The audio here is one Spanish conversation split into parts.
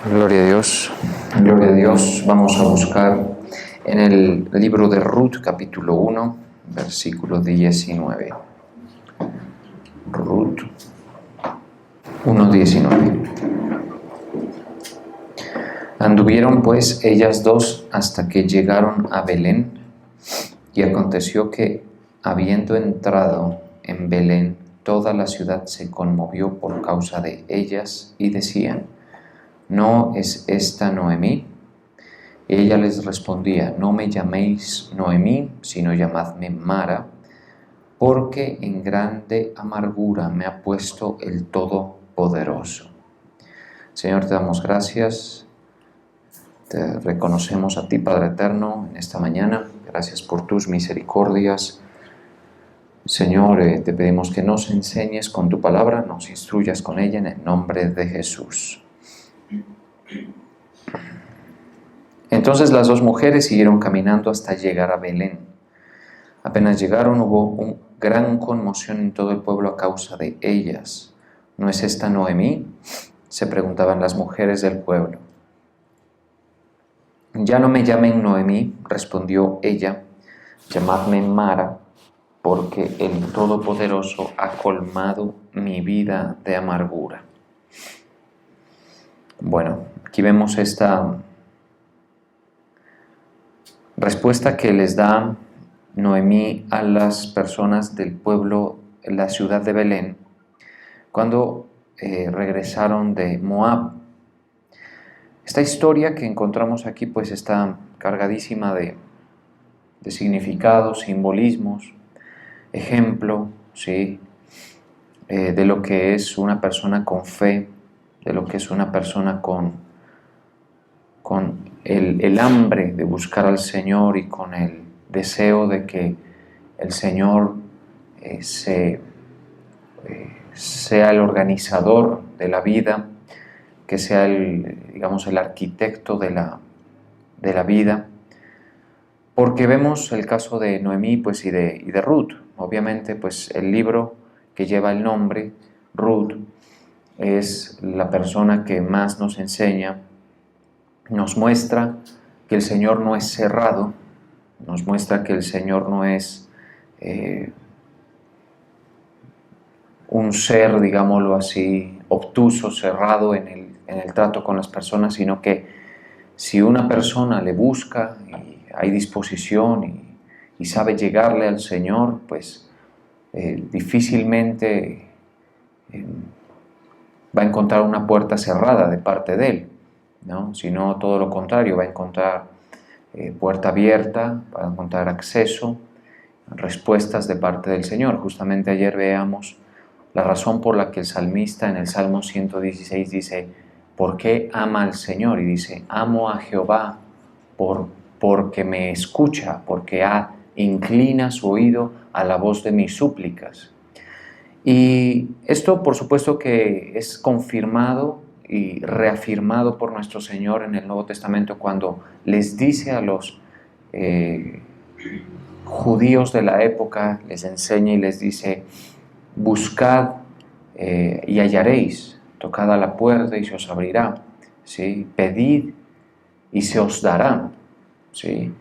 Gloria a Dios, gloria a Dios. Vamos a buscar en el libro de Ruth, capítulo 1, versículo 19. Ruth 1:19. Anduvieron pues ellas dos hasta que llegaron a Belén, y aconteció que, habiendo entrado en Belén, toda la ciudad se conmovió por causa de ellas, y decían: ¿no es esta Noemí? Y ella les respondía: no me llaméis Noemí, sino llamadme Mara, porque en grande amargura me ha puesto el Todopoderoso. Señor, te damos gracias, te reconocemos a ti, Padre Eterno, en esta mañana. Gracias por tus misericordias. Señor, te pedimos que nos enseñes con tu palabra, nos instruyas con ella en el nombre de Jesús. Entonces las dos mujeres siguieron caminando hasta llegar a Belén. Apenas llegaron, hubo una gran conmoción en todo el pueblo a causa de ellas. ¿No es esta Noemí?, se preguntaban las mujeres del pueblo. Ya no me llamen Noemí, respondió ella, llamadme Mara, porque el Todopoderoso ha colmado mi vida de amargura. Bueno, aquí vemos esta respuesta que les da Noemí a las personas del pueblo, en la ciudad de Belén, cuando regresaron de Moab. Esta historia que encontramos aquí pues está cargadísima de significados, simbolismos, ejemplo, ¿sí? De lo que es una persona con fe, de lo que es una persona con el hambre de buscar al Señor y con el deseo de que el Señor sea el organizador de la vida, que sea el arquitecto de la vida. Porque vemos el caso de Noemí pues, y de Ruth. Obviamente pues, el libro que lleva el nombre, Ruth, es la persona que más nos enseña, nos muestra que el Señor no es cerrado, nos muestra que el Señor no es un ser, digámoslo así, obtuso, cerrado en el trato con las personas, sino que si una persona le busca y hay disposición y sabe llegarle al Señor, pues difícilmente va a encontrar una puerta cerrada de parte de Él, ¿no? Sino todo lo contrario, va a encontrar puerta abierta, va a encontrar acceso, respuestas de parte del Señor. Justamente ayer veamos la razón por la que el salmista en el Salmo 116 dice: ¿por qué ama al Señor? Y dice: amo a Jehová porque me escucha, porque inclina su oído a la voz de mis súplicas. Y esto, por supuesto, que es confirmado y reafirmado por nuestro Señor en el Nuevo Testamento cuando les dice a los judíos de la época, les enseña y les dice: buscad y hallaréis, tocad a la puerta y se os abrirá, ¿sí? Pedid y se os dará, ¿sí?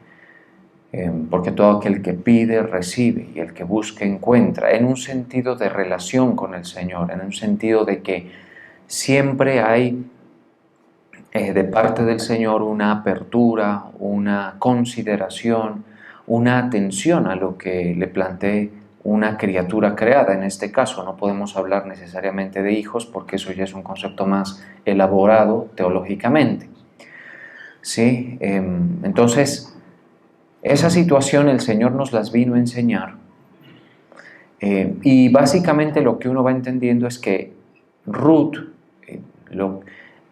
Porque todo aquel que pide recibe y el que busca encuentra, en un sentido de relación con el Señor, en un sentido de que siempre hay de parte del Señor una apertura, una consideración, una atención a lo que le plantee una criatura creada. En este caso no podemos hablar necesariamente de hijos porque eso ya es un concepto más elaborado teológicamente, ¿sí? Entonces, esa situación el Señor nos las vino a enseñar, y básicamente lo que uno va entendiendo es que Ruth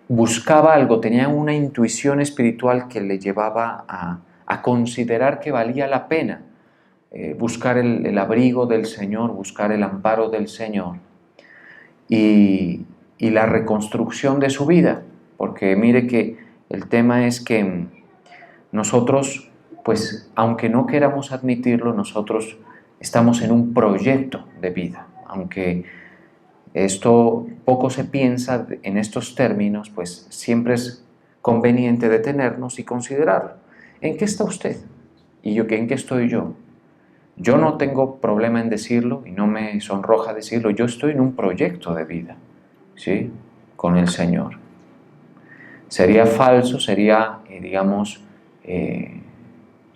buscaba algo, tenía una intuición espiritual que le llevaba a considerar que valía la pena buscar el abrigo del Señor, buscar el amparo del Señor y la reconstrucción de su vida. Porque mire que el tema es que nosotros, pues aunque no queramos admitirlo, nosotros estamos en un proyecto de vida. Aunque Esto poco se piensa en estos términos, pues siempre es conveniente detenernos y considerarlo. ¿En qué está usted? ¿Y yo en qué estoy yo? Yo no tengo problema en decirlo y no me sonroja decirlo. Yo estoy en un proyecto de vida, ¿sí? Con el Señor. Sería falso, sería, digamos,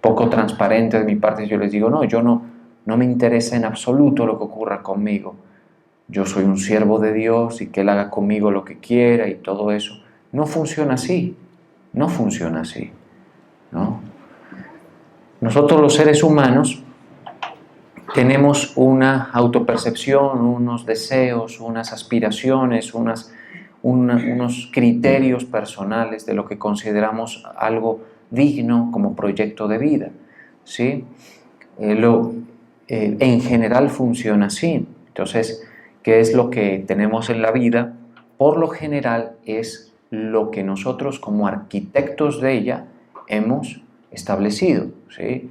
poco transparente de mi parte si yo les digo, no, no me interesa en absoluto lo que ocurra conmigo. Yo soy un siervo de Dios y que Él haga conmigo lo que quiera y todo eso. No funciona así, no funciona así, ¿no? Nosotros los seres humanos tenemos una autopercepción, unos deseos, unas aspiraciones, unos criterios personales de lo que consideramos algo digno como proyecto de vida, ¿sí? En general funciona así. Entonces, ¿qué es lo que tenemos en la vida? Por lo general es lo que nosotros como arquitectos de ella hemos establecido, ¿sí?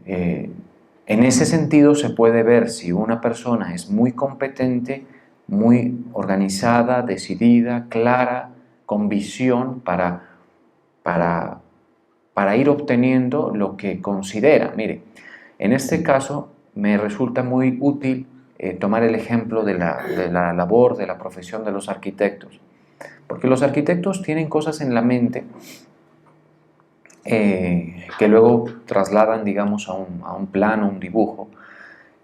En ese sentido se puede ver si una persona es muy competente, muy organizada, decidida, clara, con visión para ir obteniendo lo que considera. Mire, en este caso me resulta muy útil tomar el ejemplo de la labor, de la profesión de los arquitectos, porque los arquitectos tienen cosas en la mente que luego trasladan, digamos, a un plano, un dibujo,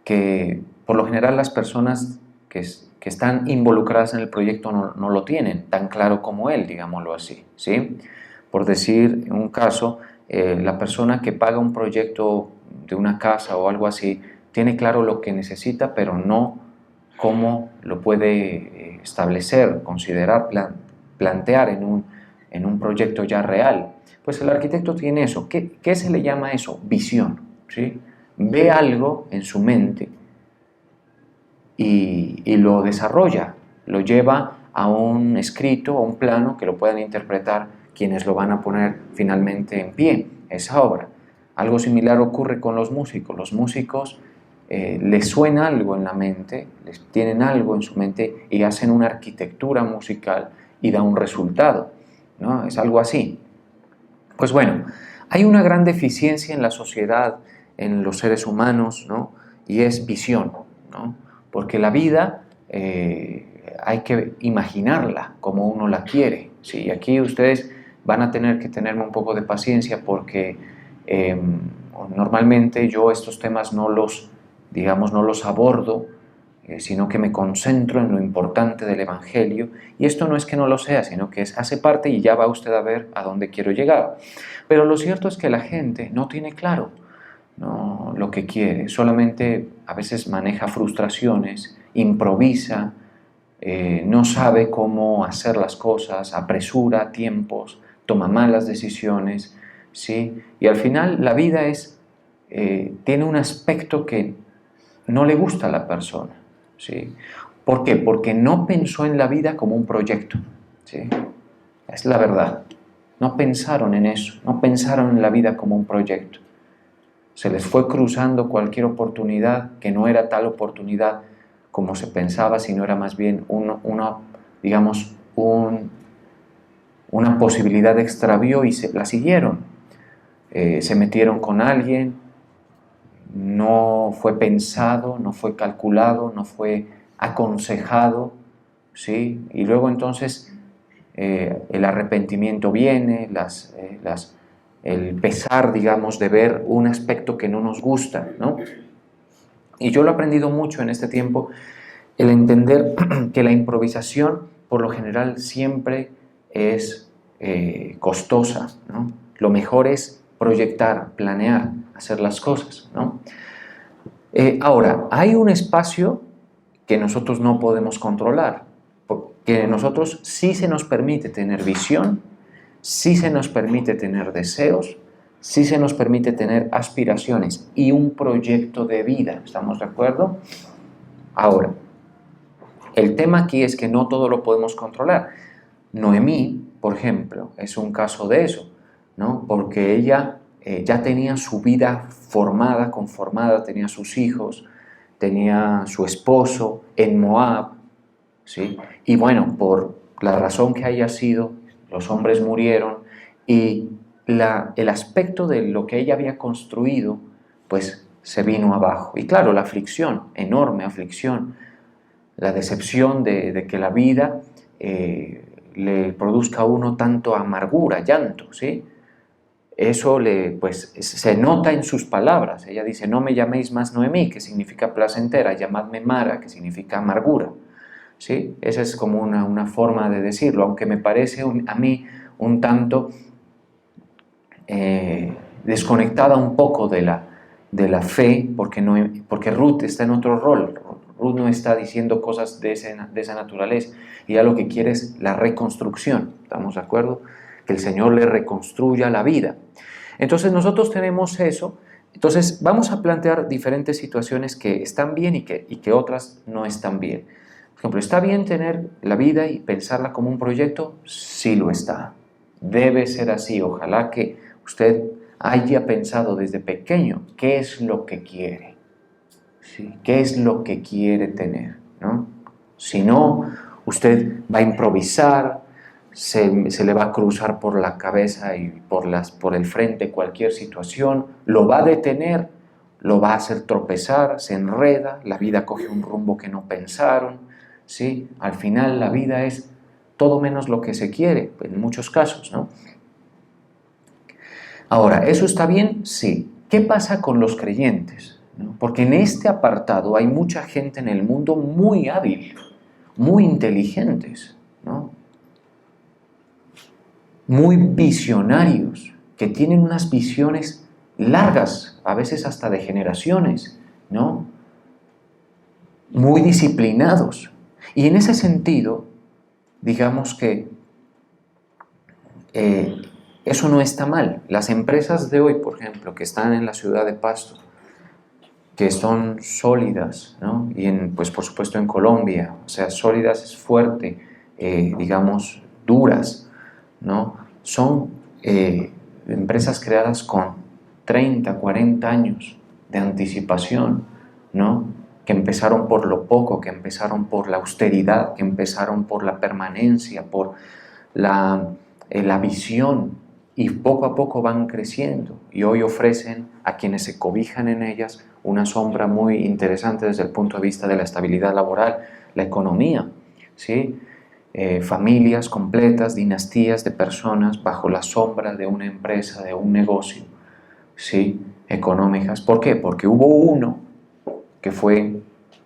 que por lo general las personas que están involucradas en el proyecto no lo tienen tan claro como él, digámoslo así, ¿sí? Por decir, en un caso, la persona que paga un proyecto de una casa o algo así, tiene claro lo que necesita, pero no cómo lo puede establecer, considerar, plantear en un proyecto ya real. Pues el arquitecto tiene eso. ¿Qué se le llama eso? Visión, ¿sí? Ve algo en su mente y lo desarrolla, lo lleva a un escrito, a un plano que lo puedan interpretar quienes lo van a poner finalmente en pie, esa obra. Algo similar ocurre con los músicos. Los músicos les suena algo en la mente, les tienen algo en su mente y hacen una arquitectura musical y da un resultado, ¿no? Es algo así. Pues bueno, hay una gran deficiencia en la sociedad, en los seres humanos, ¿no? Y es visión, ¿no? Porque la vida hay que imaginarla como uno la quiere, ¿sí? Aquí ustedes van a tener que tenerme un poco de paciencia porque normalmente yo estos temas no los, digamos, no los abordo, sino que me concentro en lo importante del Evangelio, y esto no es que no lo sea, sino que hace parte y ya va usted a ver a dónde quiero llegar. Pero lo cierto es que la gente no tiene claro, ¿no?, lo que quiere, solamente a veces maneja frustraciones, improvisa, no sabe cómo hacer las cosas, apresura tiempos, toma malas decisiones, ¿sí? Y al final la vida tiene un aspecto que no le gusta a la persona, ¿sí? ¿Por qué? Porque no pensó en la vida como un proyecto, ¿sí? Es la verdad. No pensaron en eso, no pensaron en la vida como un proyecto. Se les fue cruzando cualquier oportunidad que no era tal oportunidad como se pensaba, sino era más bien digamos, una posibilidad de extravío y la siguieron. Se metieron con alguien, no fue pensado, no fue calculado, no fue aconsejado, ¿sí? Y luego entonces el arrepentimiento viene, el pesar, digamos, de ver un aspecto que no nos gusta, ¿no? Y yo lo he aprendido mucho en este tiempo, el entender que la improvisación, por lo general, siempre es costosa, ¿no? Lo mejor es proyectar, planear, hacer las cosas, ¿no? Ahora, hay un espacio que nosotros no podemos controlar, porque nosotros sí se nos permite tener visión, sí se nos permite tener deseos, sí se nos permite tener aspiraciones y un proyecto de vida, ¿estamos de acuerdo? Ahora, el tema aquí es que no todo lo podemos controlar. Noemí, por ejemplo, es un caso de eso, ¿no? Porque ella ya tenía su vida formada, conformada, tenía sus hijos, tenía su esposo en Moab, ¿sí? Y bueno, por la razón que haya sido, los hombres murieron y el aspecto de lo que ella había construido, pues se vino abajo. Y claro, la aflicción, enorme aflicción, la decepción de que la vida le produzca a uno tanto amargura, llanto, ¿sí? Eso pues, se nota en sus palabras. Ella dice, no me llaméis más Noemí, que significa placentera, llamadme Mara, que significa amargura. ¿Sí? Esa es como una forma de decirlo, aunque me parece a mí un tanto desconectada un poco de la fe, porque Ruth está en otro rol. Ruth no está diciendo cosas de esa naturaleza, y ella lo que quiere es la reconstrucción, ¿estamos de acuerdo? Que el Señor le reconstruya la vida. Entonces nosotros tenemos eso. Entonces vamos a plantear diferentes situaciones que están bien y que otras no están bien. Por ejemplo, ¿está bien tener la vida y pensarla como un proyecto? Sí lo está. Debe ser así. Ojalá que usted haya pensado desde pequeño qué es lo que quiere, ¿sí? ¿Qué es lo que quiere tener, ¿no? Si no, usted va a improvisar, se le va a cruzar por la cabeza y por el frente cualquier situación, lo va a detener, lo va a hacer tropezar, se enreda, la vida coge un rumbo que no pensaron, ¿sí? Al final la vida es todo menos lo que se quiere, en muchos casos, ¿no? Ahora, ¿eso está bien? Sí. ¿Qué pasa con los creyentes? ¿No? Porque en este apartado hay mucha gente en el mundo muy hábil, muy inteligentes, ¿no? Muy visionarios, que tienen unas visiones largas, a veces hasta de generaciones, ¿no? Muy disciplinados. Y en ese sentido, digamos que eso no está mal. Las empresas de hoy, por ejemplo, que están en la ciudad de Pasto, que son sólidas, ¿no? Y pues por supuesto en Colombia, o sea, sólidas es fuerte, digamos, duras, ¿no? Son empresas creadas con 30, 40 años de anticipación, ¿no? Que empezaron por lo poco, que empezaron por la austeridad, que empezaron por la permanencia, por la visión, y poco a poco van creciendo y hoy ofrecen a quienes se cobijan en ellas una sombra muy interesante desde el punto de vista de la estabilidad laboral, la economía, ¿sí? Familias completas, dinastías de personas bajo la sombra de una empresa, de un negocio, ¿sí? Económicas. ¿Por qué? Porque hubo uno que fue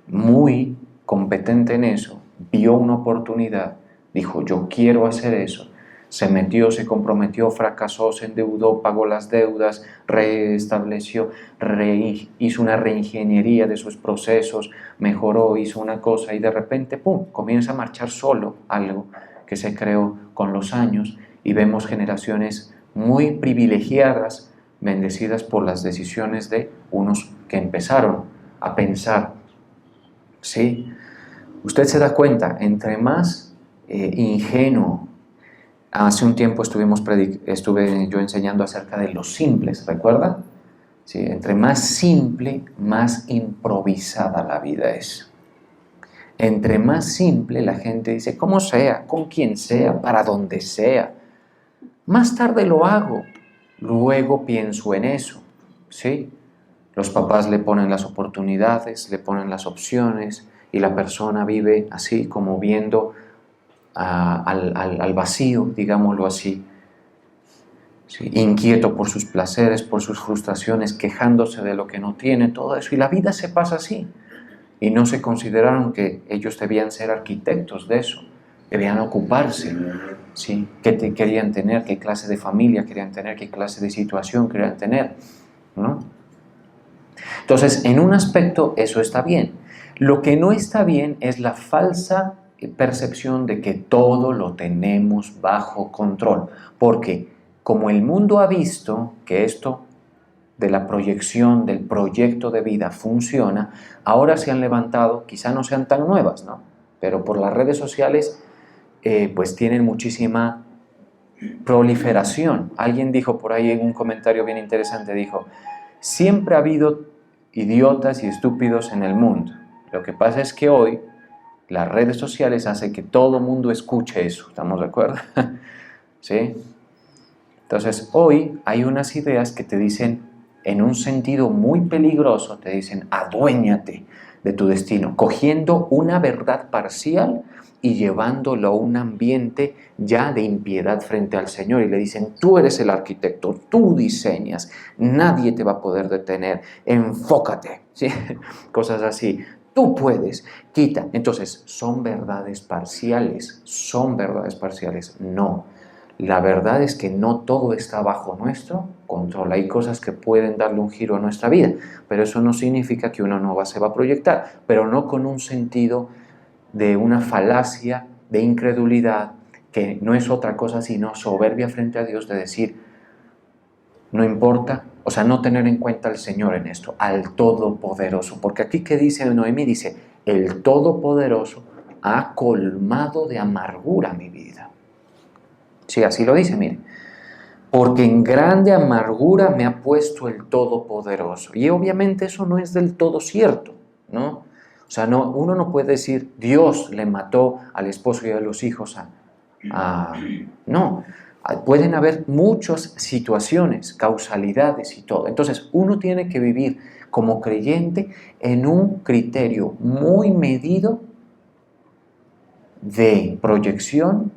muy competente en eso, vio una oportunidad, dijo, yo quiero hacer eso, se metió, se comprometió, fracasó, se endeudó, pagó las deudas, restableció, hizo una reingeniería de sus procesos, mejoró, hizo una cosa y de repente, ¡pum!, comienza a marchar solo algo que se creó con los años y vemos generaciones muy privilegiadas, bendecidas por las decisiones de unos que empezaron a pensar, ¿sí? Usted se da cuenta, entre más ingenuo. Hace un tiempo estuve yo enseñando acerca de los simples, ¿recuerda? Sí, entre más simple, más improvisada la vida es. Entre más simple, la gente dice, como sea, con quien sea, para donde sea. Más tarde lo hago, luego pienso en eso, ¿sí? Los papás le ponen las oportunidades, le ponen las opciones y la persona vive así como viendo al vacío, digámoslo así, ¿sí? Inquieto por sus placeres, por sus frustraciones, quejándose de lo que no tiene, todo eso. Y la vida se pasa así. Y no se consideraron que ellos debían ser arquitectos de eso, debían ocuparse, ¿sí? ¿Qué querían tener? ¿Qué clase de familia querían tener? ¿Qué clase de situación querían tener? ¿No? Entonces, en un aspecto eso está bien. Lo que no está bien es la falsa percepción de que todo lo tenemos bajo control, porque como el mundo ha visto que esto de la proyección del proyecto de vida funciona, ahora se han levantado, quizá no sean tan nuevas, ¿no? Pero por las redes sociales pues tienen muchísima proliferación. Alguien dijo por ahí en un comentario bien interesante, dijo, siempre ha habido idiotas y estúpidos en el mundo. Lo que pasa es que hoy las redes sociales hacen que todo el mundo escuche eso, ¿estamos de acuerdo? ¿Sí? Entonces, hoy hay unas ideas que te dicen, en un sentido muy peligroso, te dicen, aduéñate de tu destino, cogiendo una verdad parcial y llevándolo a un ambiente ya de impiedad frente al Señor. Y le dicen, tú eres el arquitecto, tú diseñas, nadie te va a poder detener, enfócate, ¿sí? Cosas así. Tú puedes, quita. Entonces, son verdades parciales, no. La verdad es que no todo está bajo nuestro control. Hay cosas que pueden darle un giro a nuestra vida, pero eso no significa que uno no se va a proyectar, pero no con un sentido de una falacia, de incredulidad, que no es otra cosa sino soberbia frente a Dios, de decir, no importa, o sea, no tener en cuenta al Señor en esto, al Todopoderoso. Porque aquí que dice Noemí, dice, el Todopoderoso ha colmado de amargura mi vida. Sí, así lo dice, mire. Porque en grande amargura me ha puesto el Todopoderoso. Y obviamente eso no es del todo cierto, ¿no? O sea, no, uno no puede decir, Dios le mató al esposo y a los hijos no, pueden haber muchas situaciones, causalidades y todo. Entonces, uno tiene que vivir como creyente en un criterio muy medido de proyección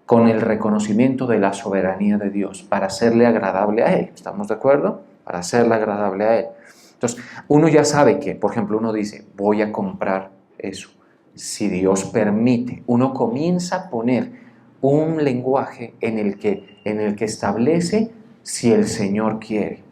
con el reconocimiento de la soberanía de Dios para hacerle agradable a Él. ¿Estamos de acuerdo? Para hacerle agradable a Él. Entonces, uno ya sabe que, por ejemplo, uno dice, voy a comprar eso. Si Dios permite, uno comienza a poner un lenguaje en el que establece si el Señor quiere.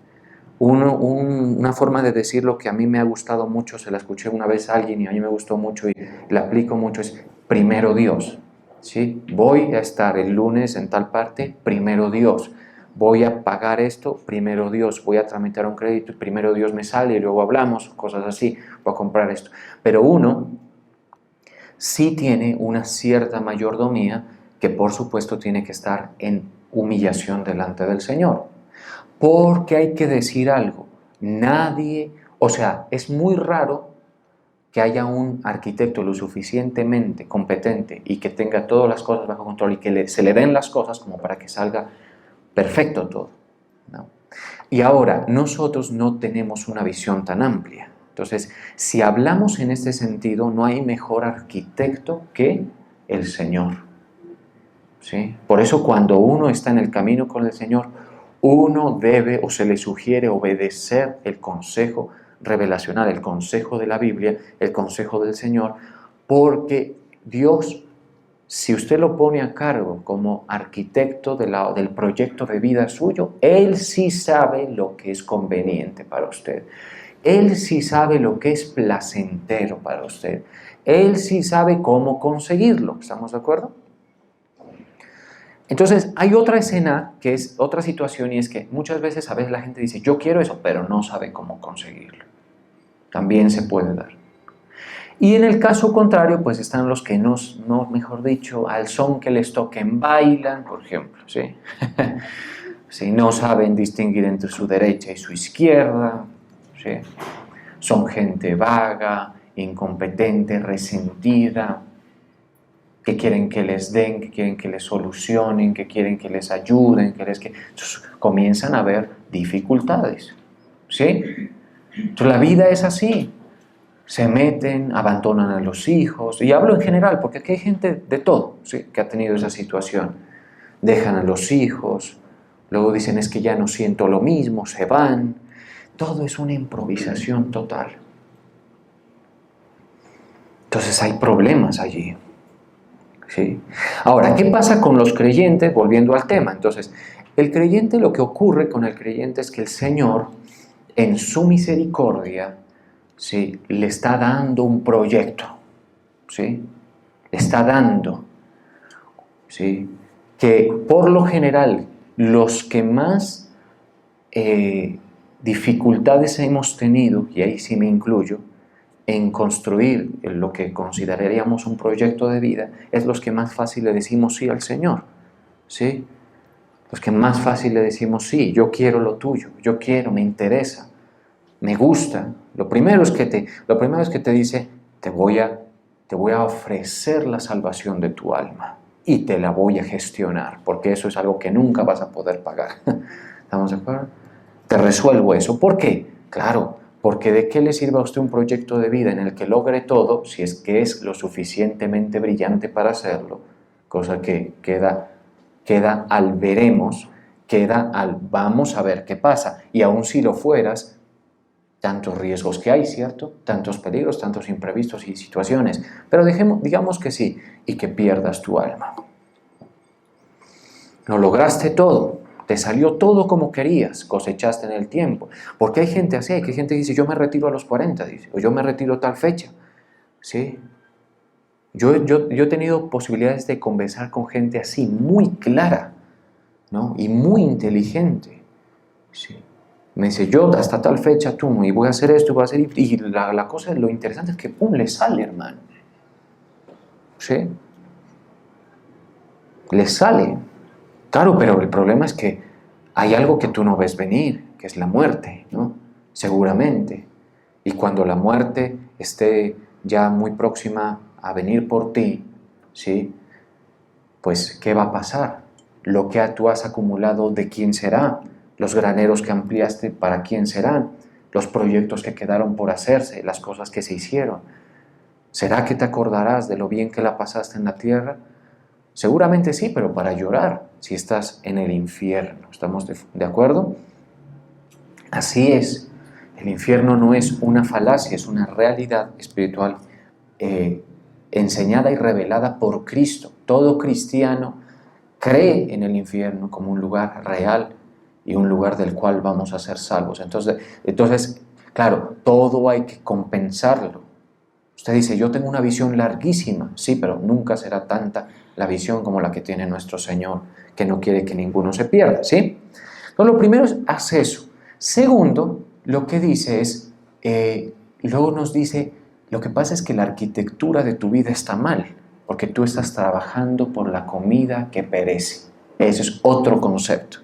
Una forma de decirlo que a mí me ha gustado mucho, se la escuché una vez a alguien y a mí me gustó mucho y la aplico mucho, es primero Dios. ¿Sí? Voy a estar el lunes en tal parte, primero Dios. Voy a pagar esto, primero Dios. Voy a tramitar un crédito, primero Dios me sale y luego hablamos, cosas así. Voy a comprar esto. Pero uno sí tiene una cierta mayordomía que por supuesto tiene que estar en humillación delante del Señor. Porque hay que decir algo. Nadie, o sea, es muy raro que haya un arquitecto lo suficientemente competente y que tenga todas las cosas bajo control y que se le den las cosas como para que salga perfecto todo, ¿no? Y ahora, nosotros no tenemos una visión tan amplia. Entonces, si hablamos en este sentido, no hay mejor arquitecto que el Señor, ¿sí? Por eso cuando uno está en el camino con el Señor, uno debe o se le sugiere obedecer el consejo revelacional, el consejo de la Biblia, el consejo del Señor, porque Dios, si usted lo pone a cargo como arquitecto del proyecto de vida suyo, Él sí sabe lo que es conveniente para usted. Él sí sabe lo que es placentero para usted. Él sí sabe cómo conseguirlo. ¿Estamos de acuerdo? Entonces, hay otra escena que es otra situación y es que muchas veces a veces la gente dice, yo quiero eso, pero no sabe cómo conseguirlo. También se puede dar. Y en el caso contrario, pues están los que no, mejor dicho, al son que les toquen bailan, por ejemplo, ¿sí? Si no saben distinguir entre su derecha y su izquierda, ¿sí? Son gente vaga, incompetente, resentida, que quieren que les den, que quieren que les solucionen, que quieren que les ayuden, Entonces comienzan a haber dificultades, ¿sí? Entonces la vida es así. Se meten, abandonan a los hijos, y hablo en general, porque aquí hay gente de todo, ¿sí? Que ha tenido esa situación. Dejan a los hijos, luego dicen es que ya no siento lo mismo, se van. Todo es una improvisación total. Entonces hay problemas allí. ¿Sí? Ahora, ¿qué pasa con los creyentes? Volviendo al tema. Entonces, el creyente, lo que ocurre con el creyente es que el Señor, en su misericordia, ¿sí? Le está dando un proyecto. ¿Sí? Le está dando. ¿Sí? Que por lo general, los que más dificultades hemos tenido, y ahí sí me incluyo, en construir lo que consideraríamos un proyecto de vida, es los que más fácil le decimos sí al Señor, ¿sí? Los que más fácil le decimos sí, yo quiero lo tuyo, yo quiero, me interesa, me gusta, lo primero es que te dice, te voy a ofrecer la salvación de tu alma y te la voy a gestionar, porque eso es algo que nunca vas a poder pagar. ¿Estamos de acuerdo? Te resuelvo eso. ¿Por qué? Claro, porque ¿de qué le sirve a usted un proyecto de vida en el que logre todo si es que es lo suficientemente brillante para hacerlo? Cosa que queda al veremos, queda al vamos a ver qué pasa. Y aun si lo fueras, tantos riesgos que hay, ¿cierto? Tantos peligros, tantos imprevistos y situaciones. Pero digamos que sí, y que pierdas tu alma. Lo lograste todo, te salió todo como querías, cosechaste en el tiempo. Porque hay gente así, hay gente que dice, yo me retiro a los 40, dice, o yo me retiro a tal fecha. ¿Sí? Yo he tenido posibilidades de conversar con gente así, muy clara, ¿no? Y muy inteligente. ¿Sí? Me dice, yo hasta tal fecha, tú, y voy a hacer esto, voy a hacer... Y la cosa, lo interesante es que, ¡pum!, le sale, hermano. ¿Sí? Le sale. Claro, pero el problema es que hay algo que tú no ves venir, que es la muerte, ¿no? Seguramente. Y cuando la muerte esté ya muy próxima a venir por ti, ¿sí? Pues, ¿qué va a pasar? Lo que tú has acumulado, ¿de quién será? Los graneros que ampliaste, ¿para quién serán? Los proyectos que quedaron por hacerse, las cosas que se hicieron. ¿Será que te acordarás de lo bien que la pasaste en la tierra? Seguramente sí, pero para llorar, si estás en el infierno. ¿Estamos de acuerdo? Así es. El infierno no es una falacia, es una realidad espiritual enseñada y revelada por Cristo. Todo cristiano cree en el infierno como un lugar real y un lugar del cual vamos a ser salvos. Entonces, claro, todo hay que compensarlo. Usted dice, yo tengo una visión larguísima, sí, pero nunca será tanta la visión como la que tiene nuestro Señor, que no quiere que ninguno se pierda, ¿sí? Entonces, lo primero es, haz eso. Segundo, lo que dice es, luego nos dice, lo que pasa es que la arquitectura de tu vida está mal, porque tú estás trabajando por la comida que perece. Ese es otro concepto.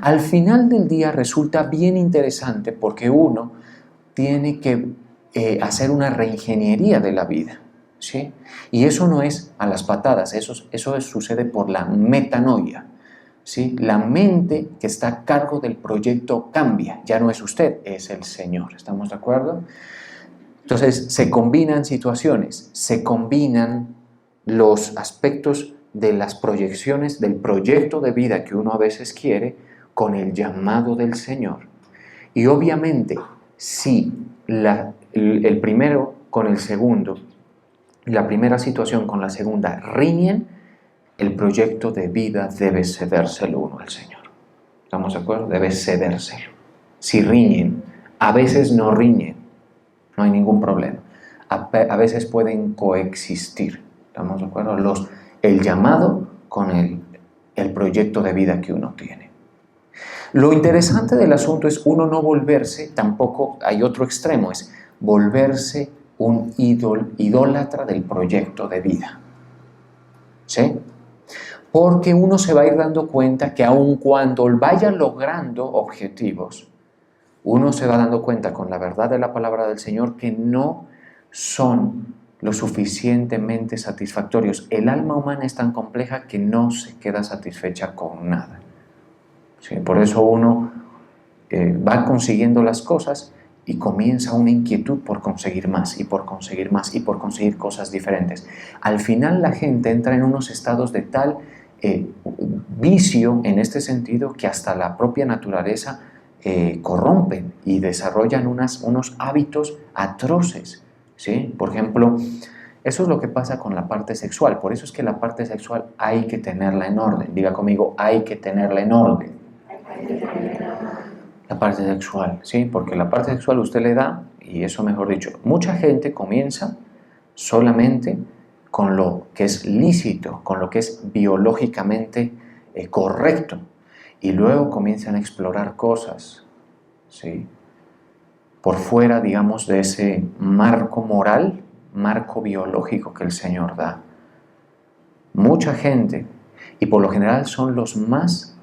Al final del día resulta bien interesante porque uno tiene que hacer una reingeniería de la vida, ¿sí? Y eso no es a las patadas, eso sucede por la metanoia, ¿sí? La mente que está a cargo del proyecto cambia, ya no es usted, es el Señor, ¿estamos de acuerdo? Entonces se combinan situaciones, se combinan los aspectos de las proyecciones del proyecto de vida que uno a veces quiere con el llamado del Señor. Y obviamente, si el primero con el segundo, la primera situación con la segunda riñen, el proyecto de vida debe cedérselo uno al Señor. ¿Estamos de acuerdo? Debe cedérselo. Si riñen, a veces no riñen, no hay ningún problema. A veces pueden coexistir. ¿Estamos de acuerdo? El llamado con el proyecto de vida que uno tiene. Lo interesante del asunto es uno no volverse, tampoco hay otro extremo, es volverse un idólatra del proyecto de vida. ¿Sí? Porque uno se va a ir dando cuenta que aun cuando vaya logrando objetivos, uno se va dando cuenta con la verdad de la palabra del Señor que no son lo suficientemente satisfactorios. El alma humana es tan compleja que no se queda satisfecha con nada. ¿Sí? Por eso uno va consiguiendo las cosas y comienza una inquietud por conseguir más y por conseguir más y por conseguir cosas diferentes. Al final la gente entra en unos estados de tal vicio en este sentido que hasta la propia naturaleza corrompen y desarrollan unos hábitos atroces, ¿sí? Por ejemplo, eso es lo que pasa con la parte sexual. Por eso es que la parte sexual hay que tenerla en orden. Diga conmigo, hay que tenerla en orden. La parte sexual, ¿sí? Porque la parte sexual usted le da, y eso mejor dicho, mucha gente comienza solamente con lo que es lícito, con lo que es biológicamente correcto, y luego comienzan a explorar cosas, ¿sí? Por fuera, digamos, de ese marco moral, marco biológico que el Señor da. Mucha gente, y por lo general son los más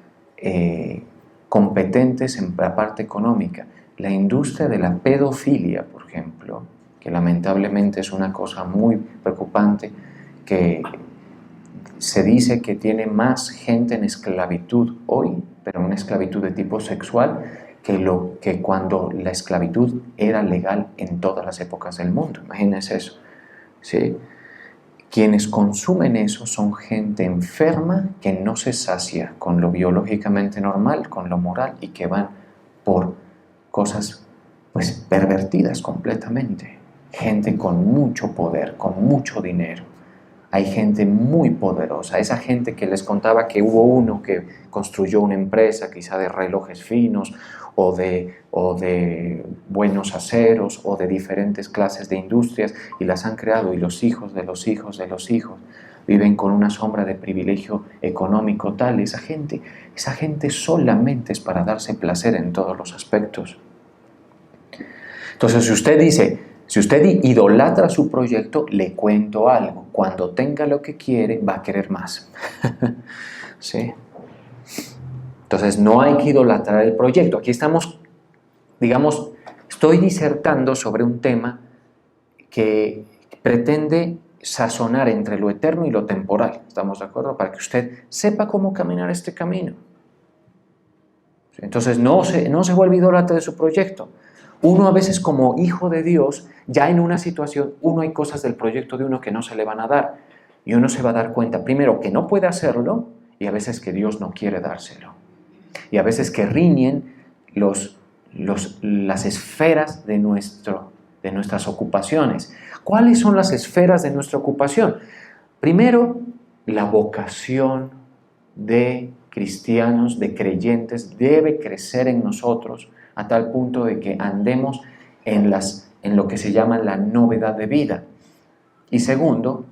competentes en la parte económica, la industria de la pedofilia, por ejemplo, que lamentablemente es una cosa muy preocupante, que se dice que tiene más gente en esclavitud hoy, pero una esclavitud de tipo sexual, que cuando la esclavitud era legal en todas las épocas del mundo. Imagínense eso, ¿sí? Quienes consumen eso son gente enferma que no se sacia con lo biológicamente normal, con lo moral, y que van por cosas pues pervertidas completamente. Gente con mucho poder, con mucho dinero. Hay gente muy poderosa, esa gente que les contaba que hubo uno que construyó una empresa quizá de relojes finos o de buenos aceros o de diferentes clases de industrias, y las han creado, y los hijos de los hijos de los hijos viven con una sombra de privilegio económico tal. Esa gente solamente es para darse placer en todos los aspectos. Entonces, si usted idolatra su proyecto, le cuento algo: cuando tenga lo que quiere, va a querer más. ¿Sí? Entonces, no hay que idolatrar el proyecto. Aquí estamos, digamos, estoy disertando sobre un tema que pretende sazonar entre lo eterno y lo temporal. ¿Estamos de acuerdo? Para que usted sepa cómo caminar este camino. ¿Sí? Entonces, no se vuelve idólatra de su proyecto. Uno a veces, como hijo de Dios, ya en una situación, hay cosas del proyecto de uno que no se le van a dar, y uno se va a dar cuenta, primero, que no puede hacerlo, y a veces que Dios no quiere dárselo, y a veces que riñen las esferas de nuestras ocupaciones. ¿Cuáles son las esferas de nuestra ocupación? Primero, la vocación de cristianos, de creyentes, debe crecer en nosotros a tal punto de que andemos en lo que se llama la novedad de vida. Y segundo,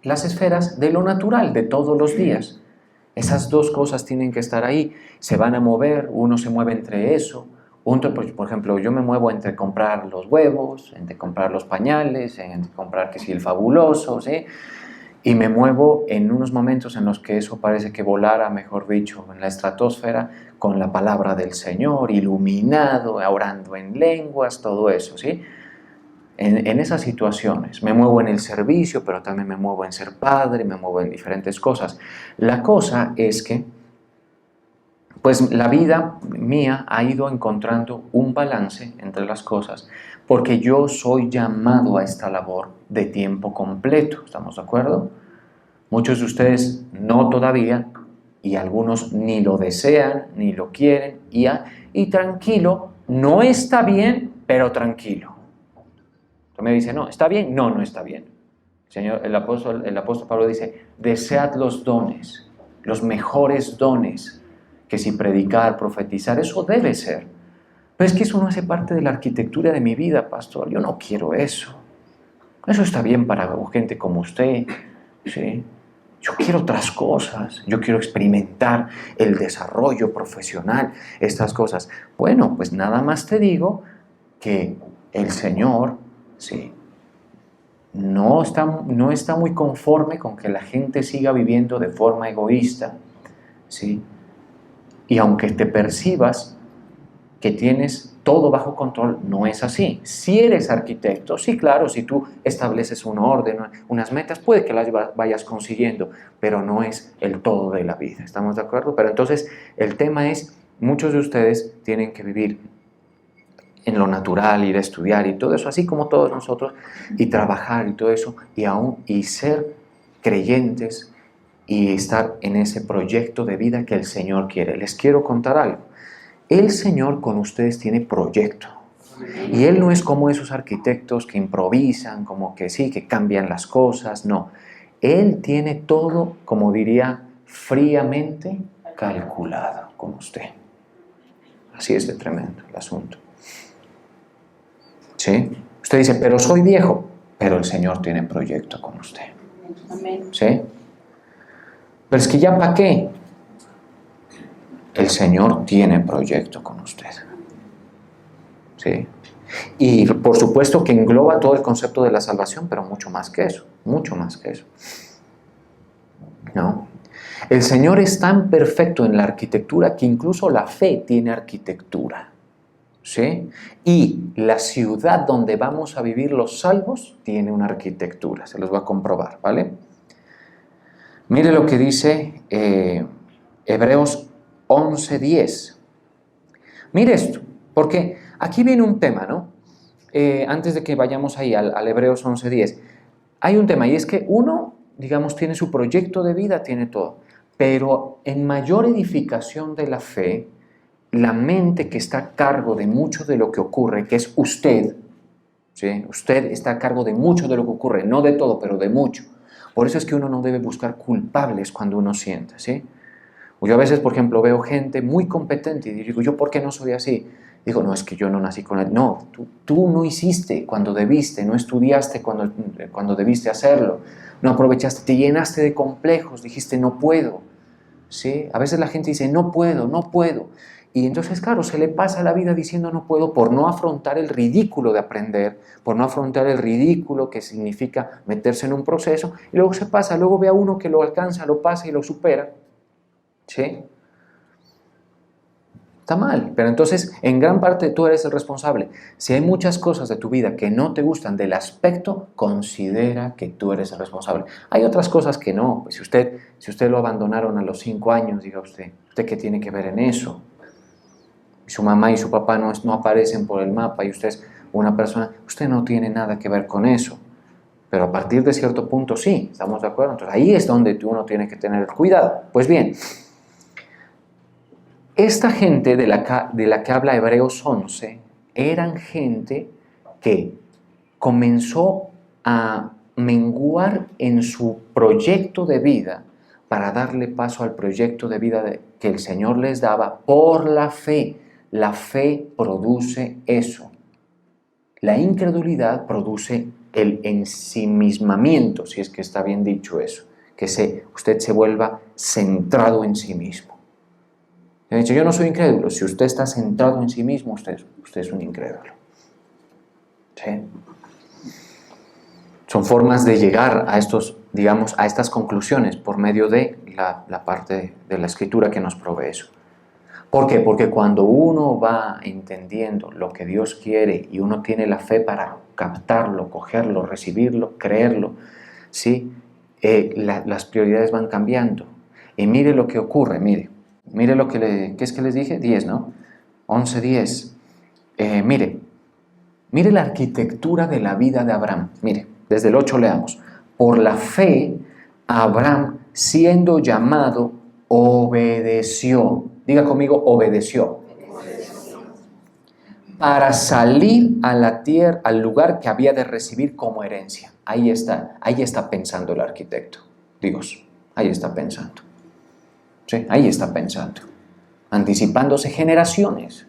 las esferas de lo natural, de todos los días. Esas dos cosas tienen que estar ahí, se van a mover, uno se mueve entre eso. Por ejemplo, yo me muevo entre comprar los huevos, entre comprar los pañales, entre comprar que sí el fabuloso, ¿sí? Y me muevo en unos momentos en los que eso parece que volara, mejor dicho, en la estratosfera, con la palabra del Señor, iluminado, orando en lenguas, todo eso, ¿sí? En esas situaciones me muevo en el servicio, pero también me muevo en ser padre, me muevo en diferentes cosas. La cosa es que, pues la vida mía ha ido encontrando un balance entre las cosas, porque yo soy llamado a esta labor de tiempo completo. ¿Estamos de acuerdo? Muchos de ustedes no todavía, y algunos ni lo desean, ni lo quieren, y tranquilo, no está bien, pero tranquilo. Entonces me dice, no, ¿está bien? No, no está bien. El apóstol Pablo dice, desead los dones, los mejores dones, que si predicar, profetizar, eso debe ser. Pero es que eso no hace parte de la arquitectura de mi vida, pastor. Yo no quiero eso. Eso está bien para gente como usted, ¿sí? Yo quiero otras cosas, yo quiero experimentar el desarrollo profesional, estas cosas. Bueno, pues nada más te digo que el Señor, sí, no está muy conforme con que la gente siga viviendo de forma egoísta, ¿sí? Y aunque te percibas que tienes todo bajo control, no es así. Si eres arquitecto, sí, claro, si tú estableces un orden, unas metas, puede que las vayas consiguiendo, pero no es el todo de la vida. ¿Estamos de acuerdo? Pero entonces el tema es, muchos de ustedes tienen que vivir en lo natural, ir a estudiar y todo eso, así como todos nosotros, y trabajar y todo eso, y ser creyentes y estar en ese proyecto de vida que el Señor quiere. Les quiero contar algo. El Señor con ustedes tiene proyecto. Y Él no es como esos arquitectos que improvisan, como que sí, que cambian las cosas. No. Él tiene todo, como diría, fríamente calculado con usted. Así es de tremendo el asunto. ¿Sí? Usted dice, pero soy viejo. Pero el Señor tiene proyecto con usted. ¿Sí? Pero es que ya para qué. El Señor tiene proyecto con usted. ¿Sí? Y por supuesto que engloba todo el concepto de la salvación, pero mucho más que eso, mucho más que eso. ¿No? El Señor es tan perfecto en la arquitectura que incluso la fe tiene arquitectura. ¿sí? Y la ciudad donde vamos a vivir los salvos tiene una arquitectura, se los voy a comprobar, ¿vale? Mire lo que dice Hebreos 11:10. Mire esto, porque aquí viene un tema, ¿no? Antes de que vayamos ahí al Hebreos 11:10, hay un tema y es que uno, digamos, tiene su proyecto de vida, tiene todo, pero en mayor edificación de la fe, la mente que está a cargo de mucho de lo que ocurre, que es usted, ¿sí? Usted está a cargo de mucho de lo que ocurre, no de todo, pero de mucho. Por eso es que uno no debe buscar culpables cuando uno sienta, ¿sí? Yo a veces, por ejemplo, veo gente muy competente y digo, ¿yo por qué no soy así? Digo, no, es que yo no nací con él. No, tú no hiciste cuando debiste, no estudiaste cuando debiste hacerlo, no aprovechaste, te llenaste de complejos, dijiste, no puedo. ¿Sí? A veces la gente dice, no puedo, no puedo. Y entonces, claro, se le pasa la vida diciendo no puedo por no afrontar el ridículo de aprender, por no afrontar el ridículo que significa meterse en un proceso, y luego se pasa, luego ve a uno que lo alcanza, lo pasa y lo supera. ¿Sí? Está mal, pero entonces en gran parte tú eres el responsable. Si hay muchas cosas de tu vida que no te gustan del aspecto, considera que tú eres el responsable. Hay otras cosas que no. Pues si usted lo abandonaron a los 5 años, diga ¿usted qué tiene que ver en eso? Su mamá y su papá no aparecen por el mapa y usted es una persona, usted no tiene nada que ver con eso. Pero a partir de cierto punto sí, ¿estamos de acuerdo? Entonces ahí es donde uno tiene que tener cuidado. Pues bien, esta gente de la que habla Hebreos 11 eran gente que comenzó a menguar en su proyecto de vida para darle paso al proyecto de vida que el Señor les daba por la fe. La fe produce eso. La incredulidad produce el ensimismamiento, si es que está bien dicho eso, que usted se vuelva centrado en sí mismo. He dicho, yo no soy incrédulo. Si usted está centrado en sí mismo, usted es un incrédulo. ¿Sí? Son formas de llegar a a estas conclusiones por medio de la parte de la Escritura que nos provee eso. ¿Por qué? Porque cuando uno va entendiendo lo que Dios quiere y uno tiene la fe para captarlo, cogerlo, recibirlo, creerlo, ¿sí? Las prioridades van cambiando. Y mire lo que ocurre, mire lo que ¿qué es que les dije? 10, ¿no? 11:10. Mire la arquitectura de la vida de Abraham. Mire, desde el 8 leamos. Por la fe, Abraham, siendo llamado, obedeció. Diga conmigo, obedeció. Para salir a la tierra, al lugar que había de recibir como herencia. Ahí está pensando el arquitecto. Dios, ahí está pensando. Sí, ahí está pensando. Anticipándose generaciones.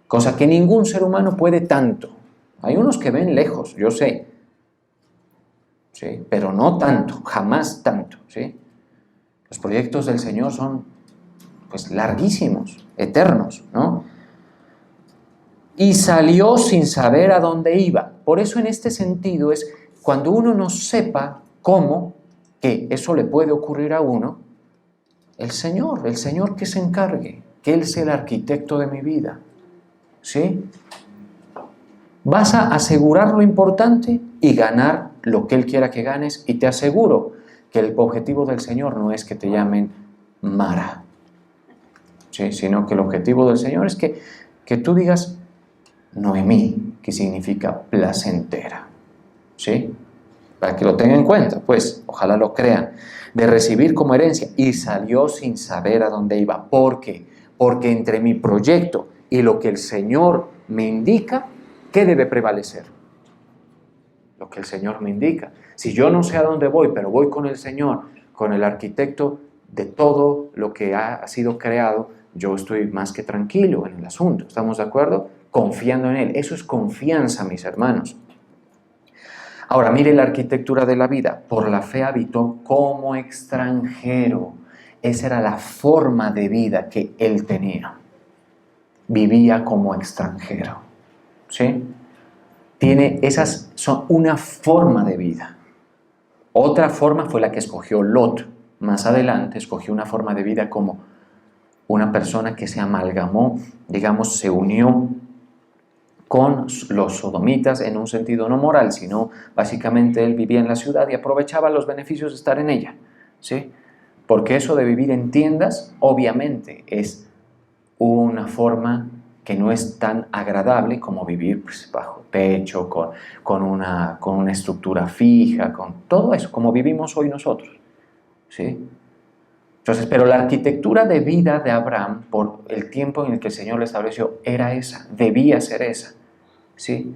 Cosa que ningún ser humano puede tanto. Hay unos que ven lejos, yo sé. ¿Sí? Pero no tanto, jamás tanto. ¿Sí? Los proyectos del Señor son pues larguísimos, eternos, ¿no? Y salió sin saber a dónde iba. Por eso en este sentido es cuando uno no sepa cómo, que eso le puede ocurrir a uno, el Señor que se encargue, que Él sea el arquitecto de mi vida. ¿Sí? Vas a asegurar lo importante y ganar lo que Él quiera que ganes, y te aseguro que el objetivo del Señor no es que te llamen Mara, ¿sí? Sino que el objetivo del Señor es que tú digas Noemí, que significa placentera, ¿sí? Para que lo tengan en cuenta, pues, ojalá lo crean, de recibir como herencia, y salió sin saber a dónde iba. ¿Por qué? Porque entre mi proyecto y lo que el Señor me indica, ¿qué debe prevalecer? Lo que el Señor me indica. Si yo no sé a dónde voy, pero voy con el Señor, con el arquitecto de todo lo que ha sido creado, yo estoy más que tranquilo en el asunto. ¿Estamos de acuerdo? Confiando en Él. Eso es confianza, mis hermanos. Ahora, mire la arquitectura de la vida. Por la fe habitó como extranjero. Esa era la forma de vida que él tenía. Vivía como extranjero. ¿Sí? Esas son una forma de vida. Otra forma fue la que escogió Lot. Más adelante escogió una forma de vida como una persona que se amalgamó, digamos, se unió con los sodomitas en un sentido no moral, sino básicamente él vivía en la ciudad y aprovechaba los beneficios de estar en ella, ¿sí? Porque eso de vivir en tiendas, obviamente, es una forma que no es tan agradable como vivir pues, bajo techo, con una estructura fija, con todo eso, como vivimos hoy nosotros, ¿sí? Entonces, pero la arquitectura de vida de Abraham, por el tiempo en el que el Señor le estableció, era esa, debía ser esa, ¿sí?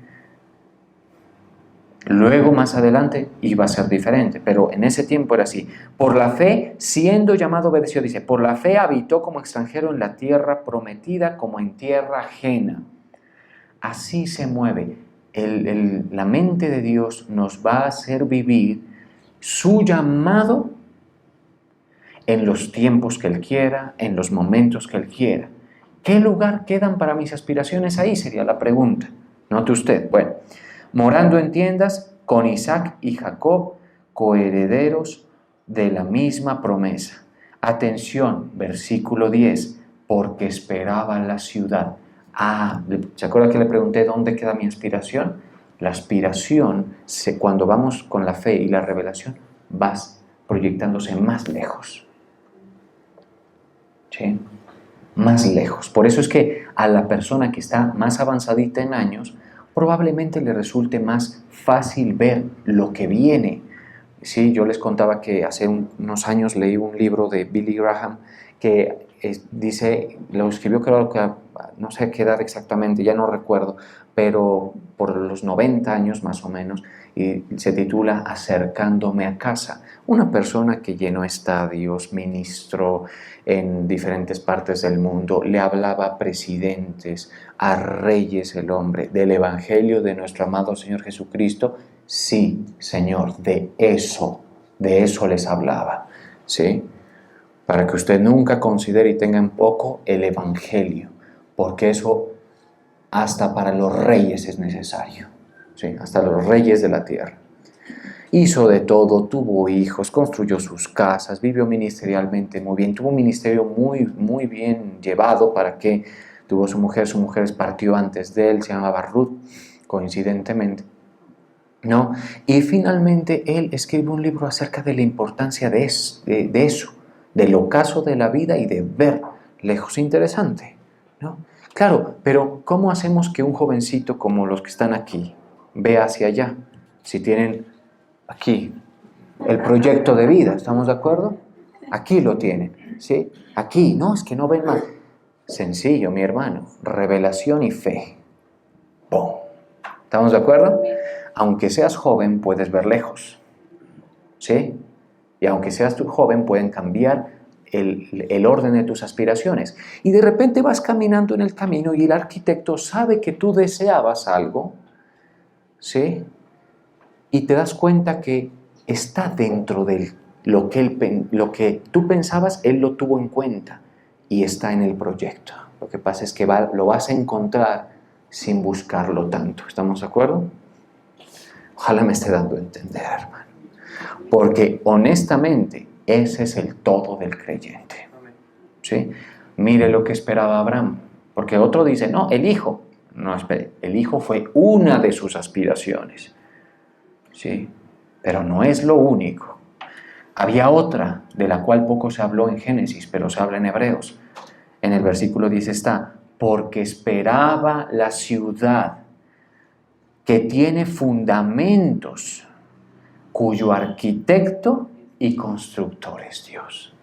Luego, más adelante, iba a ser diferente, pero en ese tiempo era así. Por la fe, siendo llamado, obedeció. Dice, por la fe habitó como extranjero en la tierra prometida, como en tierra ajena. Así se mueve. La mente de Dios nos va a hacer vivir su llamado en los tiempos que Él quiera, en los momentos que Él quiera. ¿Qué lugar quedan para mis aspiraciones ahí? Sería la pregunta. Note usted. Bueno, morando en tiendas con Isaac y Jacob, coherederos de la misma promesa. Atención, versículo 10, porque esperaba la ciudad. ¿Se acuerda que le pregunté dónde queda mi aspiración? La aspiración, cuando vamos con la fe y la revelación, vas proyectándose más lejos. ¿Sí? Más lejos. Por eso es que a la persona que está más avanzadita en años, probablemente le resulte más fácil ver lo que viene. Sí, yo les contaba que hace unos años leí un libro de Billy Graham que dice, lo escribió creo que no sé a qué edad exactamente, ya no recuerdo, pero por los 90 años más o menos, y se titula Acercándome a casa. Una persona que llenó estadios, ministró en diferentes partes del mundo, le hablaba a presidentes, a reyes el hombre, del Evangelio de nuestro amado Señor Jesucristo. Sí, Señor, de eso les hablaba, ¿sí? Para que usted nunca considere y tenga en poco el Evangelio, porque eso hasta para los reyes es necesario, ¿sí? Hasta los reyes de la tierra. Hizo de todo, tuvo hijos, construyó sus casas, vivió ministerialmente muy bien, tuvo un ministerio muy bien llevado. ¿Para qué? Tuvo su mujer partió antes de él, se llamaba Ruth, coincidentemente, ¿no? Y finalmente él escribe un libro acerca de la importancia de eso, del ocaso de la vida y de ver lejos. Interesante, ¿no? Claro, pero ¿cómo hacemos que un jovencito como los que están aquí vea hacia allá? Si tienen aquí el proyecto de vida, ¿estamos de acuerdo? Aquí lo tienen, ¿sí? Aquí, no, es que no ven más. Sencillo, mi hermano, revelación y fe. ¡Pum! ¿Estamos de acuerdo? Aunque seas joven, puedes ver lejos, ¿sí? Y aunque seas tú joven, pueden cambiar el orden de tus aspiraciones. Y de repente vas caminando en el camino y el arquitecto sabe que tú deseabas algo, ¿sí? Y te das cuenta que está dentro de lo que tú pensabas, él lo tuvo en cuenta y está en el proyecto. Lo que pasa es que lo vas a encontrar sin buscarlo tanto. ¿Estamos de acuerdo? Ojalá me esté dando a entender, hermano. Porque honestamente, ese es el todo del creyente. ¿Sí? Mire lo que esperaba Abraham. Porque otro dice, no, el hijo. No, espere, el hijo fue una de sus aspiraciones. ¿Sí? Pero no es lo único. Había otra, de la cual poco se habló en Génesis, pero se habla en Hebreos. En el versículo 10 está, porque esperaba la ciudad que tiene fundamentos, cuyo arquitecto y constructor es Dios.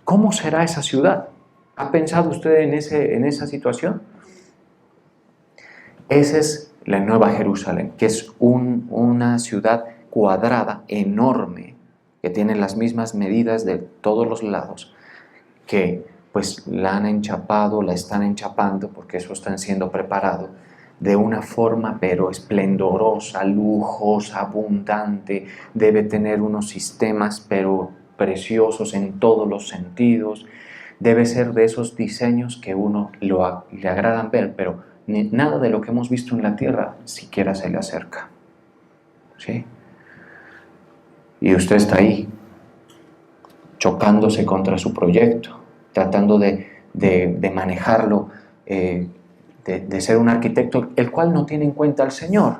¿Cómo será esa ciudad? ¿Ha pensado usted en esa situación? Esa es la Nueva Jerusalén, que es una ciudad cuadrada, enorme, que tiene las mismas medidas de todos los lados, que pues la han enchapado, la están enchapando, porque eso está siendo preparado, de una forma pero esplendorosa, lujosa, abundante. Debe tener unos sistemas pero preciosos en todos los sentidos. Debe ser de esos diseños que uno le agradan ver, pero nada de lo que hemos visto en la tierra siquiera se le acerca, ¿sí? Y usted está ahí, chocándose contra su proyecto, tratando de manejarlo de ser un arquitecto el cual no tiene en cuenta al Señor,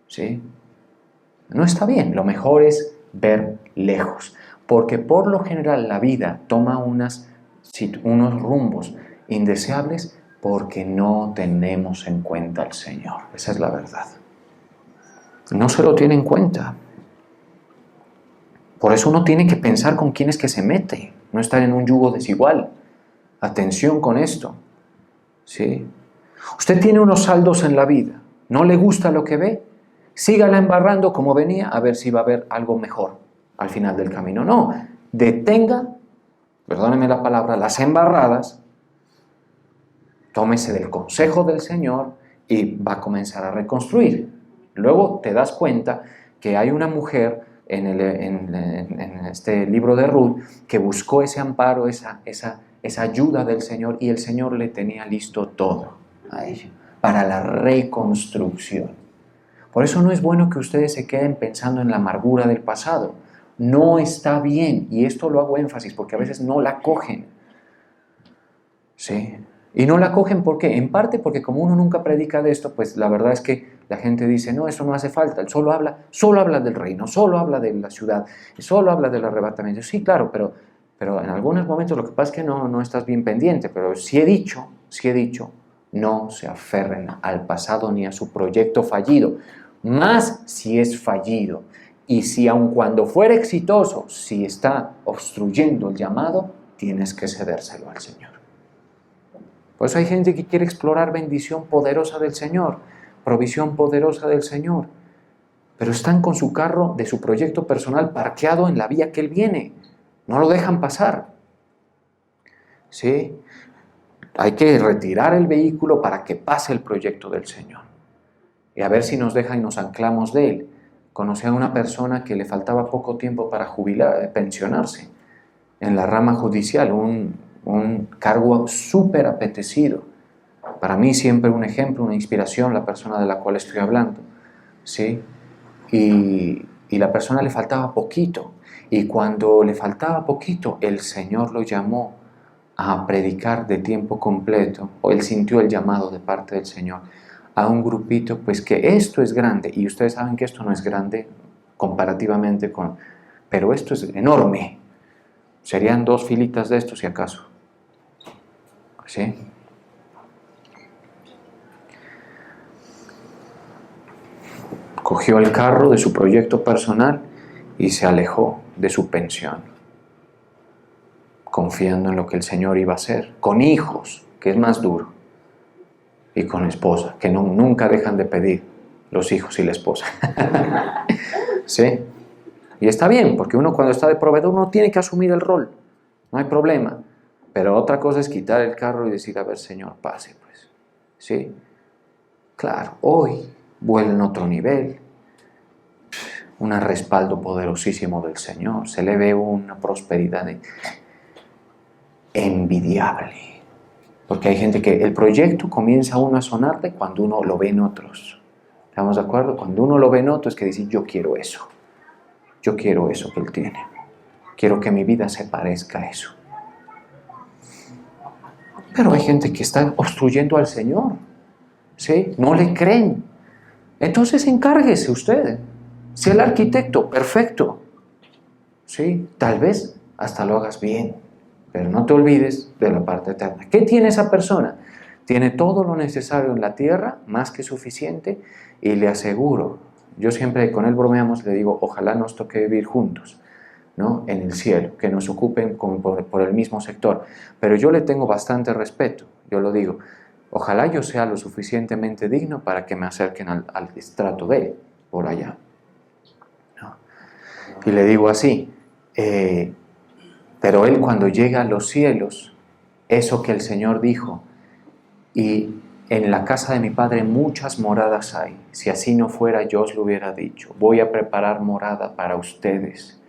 ¿sí? No está bien, lo mejor es ver lejos, porque por lo general la vida toma unos rumbos indeseables porque no tenemos en cuenta al Señor. Esa es la verdad. No se lo tiene en cuenta. Por eso uno tiene que pensar con quién es que se mete, no estar en un yugo desigual. Atención con esto, ¿sí? Usted tiene unos saldos en la vida, no le gusta lo que ve, sígala embarrando como venía, a ver si va a haber algo mejor al final del camino. No, detenga, perdóneme la palabra, las embarradas, tómese del consejo del Señor y va a comenzar a reconstruir. Luego te das cuenta que hay una mujer en este libro de Ruth que buscó ese amparo, esa ayuda del Señor, y el Señor le tenía listo todo a ella para la reconstrucción. Por eso no es bueno que ustedes se queden pensando en la amargura del pasado. No está bien, y esto lo hago énfasis porque a veces no la cogen. ¿Sí? Y no la cogen ¿por qué? En parte porque como uno nunca predica de esto, pues la verdad es que la gente dice, no, eso no hace falta, él solo habla del reino, solo habla de la ciudad, solo habla del arrebatamiento. Sí, claro, pero en algunos momentos lo que pasa es que no estás bien pendiente, pero sí he dicho, no se aferren al pasado ni a su proyecto fallido, más si es fallido. Y si aun cuando fuera exitoso, si está obstruyendo el llamado, tienes que cedérselo al Señor. Por eso hay gente que quiere explorar bendición poderosa del Señor, provisión poderosa del Señor, pero están con su carro de su proyecto personal parqueado en la vía que Él viene. No lo dejan pasar. ¿Sí? Hay que retirar el vehículo para que pase el proyecto del Señor. Y a ver si nos deja y nos anclamos de Él. Conocí a una persona que le faltaba poco tiempo para pensionarse en la rama judicial, un cargo súper apetecido. Para mí siempre un ejemplo, una inspiración, la persona de la cual estoy hablando, ¿sí? Y la persona le faltaba poquito. Y cuando le faltaba poquito, el Señor lo llamó a predicar de tiempo completo, o él sintió el llamado de parte del Señor a un grupito, pues que esto es grande, y ustedes saben que esto no es grande comparativamente pero esto es enorme. Serían 2 filitas de esto si acaso. ¿Sí? Cogió el carro de su proyecto personal y se alejó de su pensión, confiando en lo que el Señor iba a hacer, con hijos, que es más duro, y con esposa, que nunca dejan de pedir los hijos y la esposa. ¿Sí? Y está bien, porque uno cuando está de proveedor uno tiene que asumir el rol, no hay problema. Pero otra cosa es quitar el carro y decir, a ver, Señor, pase, pues. ¿Sí? Claro, hoy vuela en otro nivel, un respaldo poderosísimo del Señor, se le ve una prosperidad envidiable. Porque hay gente que el proyecto comienza uno a sonarle cuando uno lo ve en otros. ¿Estamos de acuerdo? Cuando uno lo ve en otros es que dice, yo quiero eso que él tiene. Quiero que mi vida se parezca a eso. Pero hay gente que está obstruyendo al Señor, ¿sí? No le creen. Entonces encárguese usted. Sea el arquitecto, perfecto. ¿Sí? Tal vez hasta lo hagas bien, pero no te olvides de la parte eterna. ¿Qué tiene esa persona? Tiene todo lo necesario en la tierra, más que suficiente, y le aseguro, yo siempre con él bromeamos, le digo, ojalá nos toque vivir juntos, ¿no? En el cielo, que nos ocupen por el mismo sector. Pero yo le tengo bastante respeto, yo lo digo, ojalá yo sea lo suficientemente digno para que me acerquen al estrato de él, por allá, ¿no? Y le digo así, pero él cuando llega a los cielos, eso que el Señor dijo, y en la casa de mi Padre muchas moradas hay, si así no fuera yo os lo hubiera dicho, voy a preparar morada para ustedes.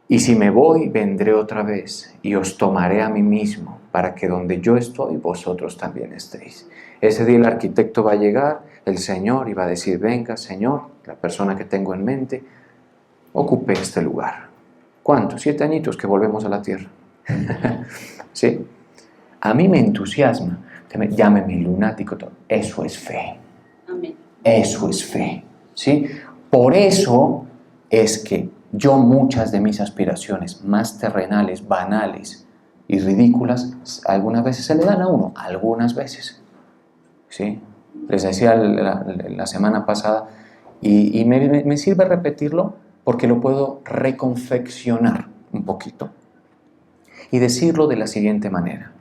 Y si me voy, vendré otra vez y os tomaré a mí mismo, para que donde yo estoy, vosotros también estéis. Ese día el arquitecto va a llegar, el Señor, y va a decir, venga, Señor, la persona que tengo en mente, ocupe este lugar. ¿Cuántos? 7 añitos que volvemos a la tierra. ¿Sí? A mí me entusiasma. llámeme lunático, eso es fe. Amén. Eso es fe, ¿sí? Por eso es que yo muchas de mis aspiraciones más terrenales, banales y ridículas, algunas veces se le dan a uno, algunas veces, ¿sí? Les decía la semana pasada, y me sirve repetirlo porque lo puedo reconfeccionar un poquito y decirlo de la siguiente manera.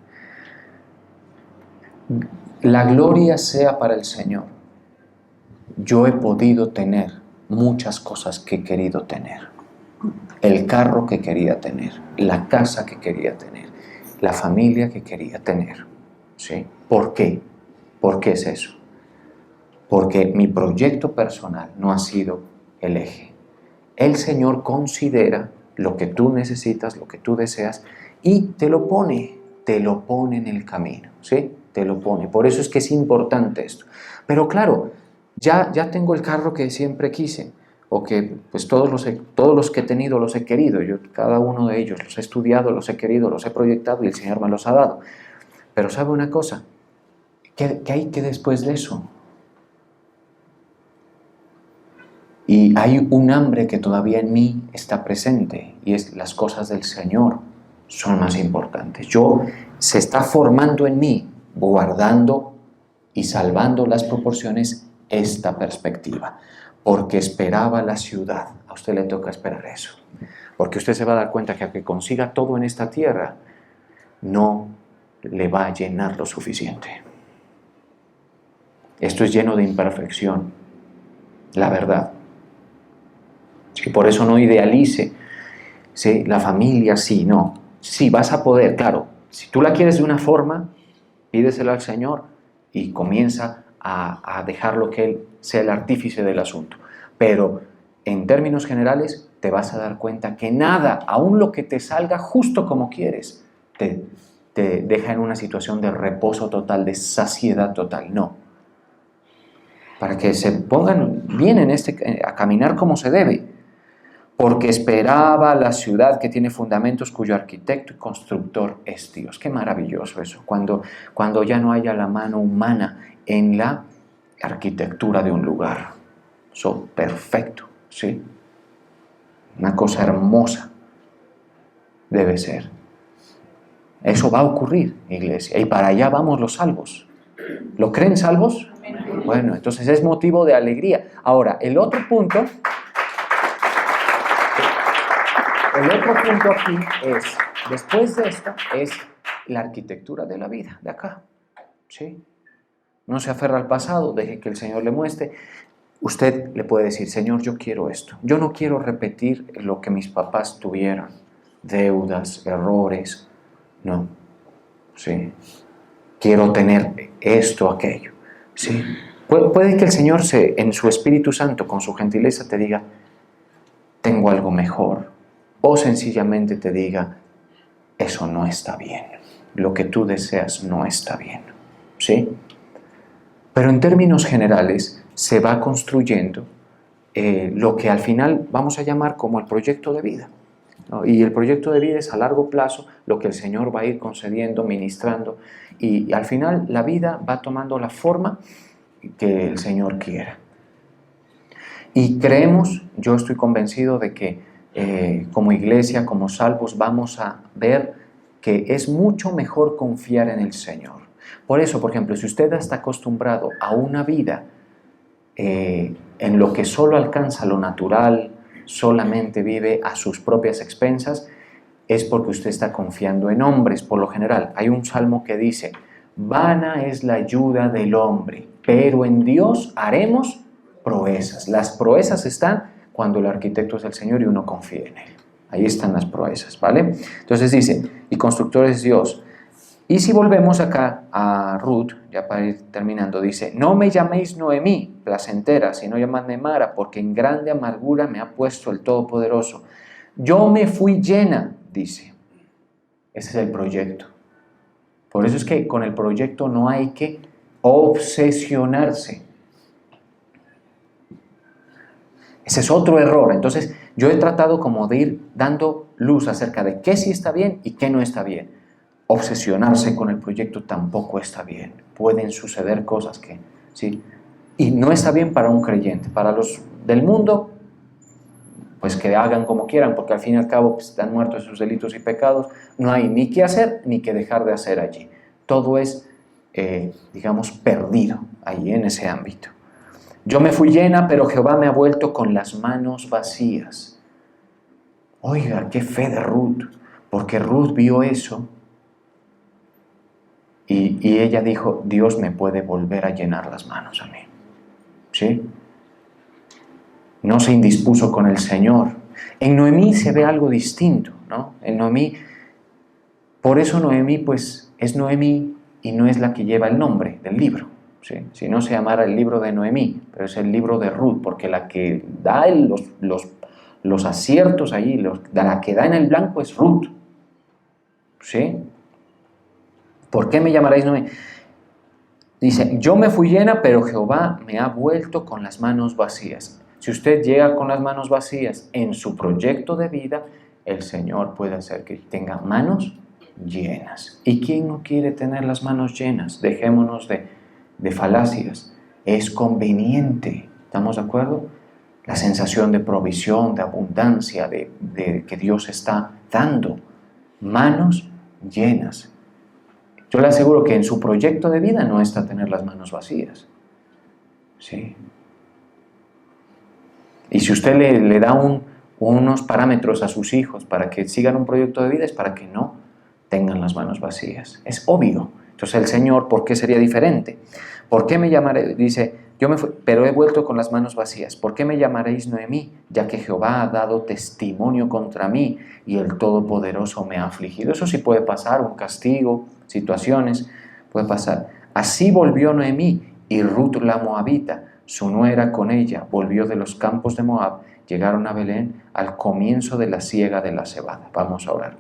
La gloria sea para el Señor. Yo he podido tener muchas cosas que he querido tener. El carro que quería tener, la casa que quería tener, la familia que quería tener, ¿sí? ¿Por qué? ¿Por qué es eso? Porque mi proyecto personal no ha sido el eje. El Señor considera lo que tú necesitas, lo que tú deseas, y te lo pone en el camino, ¿sí? Te lo pone. Por eso es que es importante esto. Pero claro, ya tengo el carro que siempre quise, o que pues todos los que he tenido los he querido. Yo cada uno de ellos los he estudiado, los he querido, los he proyectado y el Señor me los ha dado. Pero ¿sabe una cosa? ¿Qué hay que después de eso? Y hay un hambre que todavía en mí está presente, y es las cosas del Señor son más importantes. Se está formando en mí, guardando y salvando las proporciones, esta perspectiva. Porque esperaba la ciudad. A usted le toca esperar eso. Porque usted se va a dar cuenta que aunque consiga todo en esta tierra, no le va a llenar lo suficiente. Esto es lleno de imperfección, la verdad. Y por eso no idealice, ¿sí? La familia, sí, no. Sí, vas a poder, claro. Si tú la quieres de una forma, pídeselo al Señor y comienza a dejarlo que Él sea el artífice del asunto. Pero en términos generales te vas a dar cuenta que nada, aun lo que te salga justo como quieres, te deja en una situación de reposo total, de saciedad total. No. Para que se pongan bien a caminar como se debe. Porque esperaba la ciudad que tiene fundamentos, cuyo arquitecto y constructor es Dios. Qué maravilloso eso, cuando ya no haya la mano humana en la arquitectura de un lugar. Eso, perfecto, ¿sí? Una cosa hermosa debe ser. Eso va a ocurrir, iglesia, y para allá vamos los salvos. ¿Lo creen salvos? Bueno, entonces es motivo de alegría. Ahora, el otro punto aquí es, después de esto, es la arquitectura de la vida, de acá, ¿sí? No se aferra al pasado, deje que el Señor le muestre. Usted le puede decir, Señor, yo quiero esto. Yo no quiero repetir lo que mis papás tuvieron, deudas, errores, no, ¿sí? Quiero tener esto, aquello, ¿sí? Puede que el Señor en su Espíritu Santo, con su gentileza, te diga, tengo algo mejor. O sencillamente te diga, eso no está bien, lo que tú deseas no está bien, ¿sí? Pero en términos generales se va construyendo lo que al final vamos a llamar como el proyecto de vida, ¿no? Y el proyecto de vida es a largo plazo lo que el Señor va a ir concediendo, ministrando, y al final la vida va tomando la forma que el Señor quiera. Y creemos, yo estoy convencido de que como iglesia, como salvos, vamos a ver que es mucho mejor confiar en el Señor. Por eso, por ejemplo, si usted está acostumbrado a una vida en lo que solo alcanza lo natural, solamente vive a sus propias expensas, es porque usted está confiando en hombres, por lo general. Hay un salmo que dice, vana es la ayuda del hombre, pero en Dios haremos proezas. Las proezas están cuando el arquitecto es el Señor y uno confía en Él. Ahí están las proezas, ¿vale? Entonces dice, y constructor es Dios. Y si volvemos acá a Ruth, ya para ir terminando, dice, no me llaméis Noemí, placentera, sino llamadme Mara, porque en grande amargura me ha puesto el Todopoderoso. Yo me fui llena, dice. Ese es el proyecto. Por eso es que con el proyecto no hay que obsesionarse. Ese es otro error. Entonces, yo he tratado como de ir dando luz acerca de qué sí está bien y qué no está bien. obsesionarse con el proyecto tampoco está bien. Pueden suceder cosas que, ¿sí? Y no está bien para un creyente. Para los del mundo, pues que hagan como quieran, porque al fin y al cabo pues, están muertos de sus delitos y pecados. No hay ni qué hacer ni qué dejar de hacer allí. Todo es, digamos, perdido allí en ese ámbito. Yo me fui llena, pero Jehová me ha vuelto con las manos vacías. Oiga, qué fe de Ruth, porque Ruth vio eso y ella dijo, Dios me puede volver a llenar las manos a mí. ¿Sí? No se indispuso con el Señor. En Noemí se ve algo distinto, ¿no? En Noemí, por eso Noemí pues es Noemí y no es la que lleva el nombre del libro, ¿sí? Si no se llamara el libro de Noemí, pero es el libro de Ruth, porque la que da los aciertos allí, la que da en el blanco es Ruth, ¿sí? ¿Por qué me llamaréis Noemí? Dice, yo me fui llena, pero Jehová me ha vuelto con las manos vacías. Si usted llega con las manos vacías en su proyecto de vida, el Señor puede hacer que tenga manos llenas. ¿Y quién no quiere tener las manos llenas? Dejémonos de falacias. Es conveniente, ¿estamos de acuerdo? La sensación de provisión, de abundancia, de que Dios está dando. Manos llenas. Yo le aseguro que en su proyecto de vida no está tener las manos vacías. ¿Sí? Y si usted le da unos parámetros a sus hijos para que sigan un proyecto de vida, es para que no tengan las manos vacías. Es obvio. Entonces el Señor, ¿por qué sería diferente? ¿Por qué me llamaré? Dice, yo me fui, pero he vuelto con las manos vacías. ¿Por qué me llamaréis Noemí? Ya que Jehová ha dado testimonio contra mí y el Todopoderoso me ha afligido. Eso sí puede pasar, un castigo, situaciones, puede pasar. Así volvió Noemí y Ruth la moabita, su nuera con ella, volvió de los campos de Moab, llegaron a Belén al comienzo de la siega de la cebada. Vamos a orar.